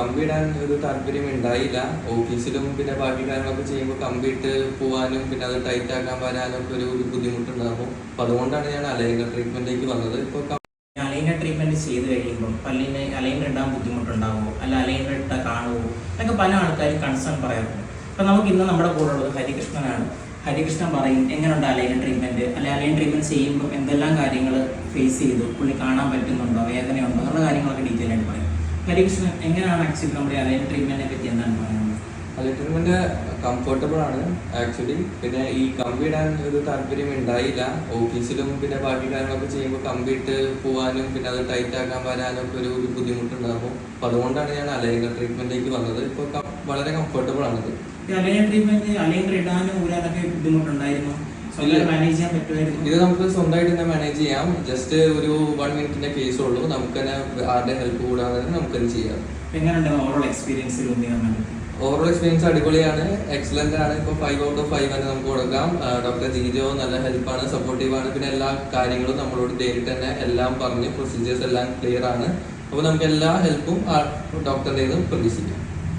കമ്പിയിടാൻ ഒരു താല്പര്യം ഉണ്ടായില്ല. ഓഫീസിലും പിന്നെ ബാക്കി കാര്യങ്ങളൊക്കെ ചെയ്യുമ്പോൾ കമ്പിയിട്ട് പോകാനും പിന്നെ അത് ടൈറ്റ് ആക്കാൻ വരാനും ഒക്കെ ഒരു ബുദ്ധിമുട്ടുണ്ടാകും. അപ്പോൾ അതുകൊണ്ടാണ് ഞാൻ അലൈനർ ട്രീറ്റ്മെന്റിലേക്ക് വന്നത്. ഇപ്പോൾ അലൈനർ ട്രീറ്റ്മെന്റ് ചെയ്ത് കഴിയുമ്പോൾ പല്ലിന് അലൈനർ ഇടാൻ ബുദ്ധിമുട്ടുണ്ടാകുമോ, അല്ല അലൈനർ ഇട്ടാൽ കാണുമോ എന്നൊക്കെ പല ആൾക്കാരും കൺസേൺ പറയാറുണ്ട്. അപ്പോൾ നമുക്ക് ഇന്ന് നമ്മുടെ കൂടെ ഉള്ളത് ഹരികൃഷ്ണനാണ്. ഹരികൃഷ്ണൻ പറയും എങ്ങനെയുണ്ട് അലൈനർ ട്രീറ്റ്മെന്റ്, അല്ലെ അലൈനർ ട്രീറ്റ്മെന്റ് ചെയ്യുമ്പോൾ എന്തെല്ലാം കാര്യങ്ങൾ ഫേസ് ചെയ്തു, പുള്ളി കാണാൻ പറ്റുന്നുണ്ടോ, വേദനയുണ്ടോ എന്നുള്ള കാര്യങ്ങളൊക്കെ ഡീറ്റെയിൽ ആയിട്ട് പറയും. ഹരികൃഷ്ണൻ, എങ്ങനെയാണ് ആക്ച്വലി നമ്മുടെ അലൈനർ ട്രീറ്റ്മെന്റിനെ പറ്റി എന്താണ് പറയുന്നത്? അലൈനർ ട്രീറ്റ്മെന്റ് കംഫർട്ടബിൾ ആണ് ആക്ച്വലി. പിന്നെ ഈ കമ്പിയിടാൻ ഒരു താല്പര്യം ഉണ്ടായില്ല. ഓഫീസിലും പിന്നെ ബാക്കി കാര്യങ്ങളൊക്കെ ചെയ്യുമ്പോൾ കമ്പിയിട്ട് പോകാനും പിന്നെ അത് ടൈറ്റ് ആക്കാൻ വരാനും ഒക്കെ ഒരു ബുദ്ധിമുട്ടുണ്ടാകും. അപ്പോൾ അതുകൊണ്ടാണ് ഞാൻ അലൈനർ ട്രീറ്റ്മെന്റിലേക്ക് വന്നത്. ഇപ്പോൾ വളരെ കംഫർട്ടബിൾ ആണത്. അലൈനർ ട്രീറ്റ്മെന്റ് അലൈനർ ഇടാനും ഊരാനൊക്കെ ബുദ്ധിമുട്ടുണ്ടായിരുന്നു, മാനേജ് ചെയ്യാൻ പറ്റുമായിരുന്നു? ഇത് നമുക്ക് സ്വന്തമായിട്ട് തന്നെ മാനേജ് ചെയ്യാം. ജസ്റ്റ് ഒരു 1 മിനിറ്റിന്റെ കേസേ ഉള്ളൂ. നമുക്ക് തന്നെ ആരുടെ ഹെൽപ്പ് കൂടാതെ തന്നെ നമുക്കത് ചെയ്യാം. എങ്ങനെയുണ്ട് ഓവറോൾ എക്സ്പീരിയൻസ്? ഓവറോൾ എക്സ്പീരിയൻസ് അടിപൊളിയാണ്, എക്സലന്റ് ആണ്. ഇപ്പോൾ 5 out of 5 തന്നെ നമുക്ക് കൊടുക്കാം. ഡോക്ടർ ജിജോ നല്ല ഹെൽപ്പാണ്, സപ്പോർട്ടീവ് ആണ്. പിന്നെ എല്ലാ കാര്യങ്ങളും നമ്മളോട് നേരിട്ട് തന്നെ എല്ലാം പറഞ്ഞ് പ്രൊസീജിയേഴ്സ് എല്ലാം ക്ലിയർ ആണ്. അപ്പോൾ നമുക്ക് എല്ലാ ഹെൽപ്പും ഡോക്ടറിൻ്റെ പ്രതീക്ഷിക്കാം.